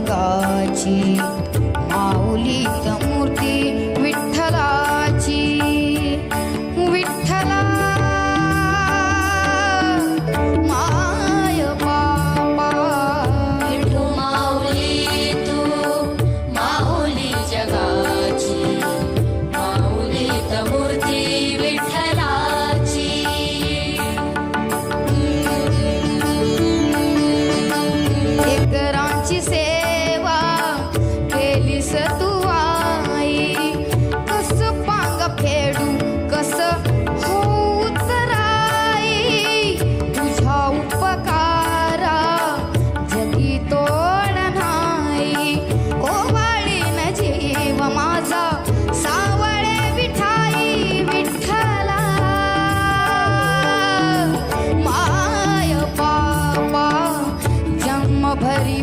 जगाची माऊलीत मूर्ती विठ्ठलाची विठ्ठला माय बाबा विठू माऊली तू माऊली जगाची माऊलीत मूर्ती विठ्ठलाची एकरांची सेवा केलीस तू आई कस पांग फेडू कस होऊच राई तुझ्या उपकारा जगी तोड नाही ओवाळीन जीव माझा सावळे विठाई विठ्ठला माय बाबा जन्म भरी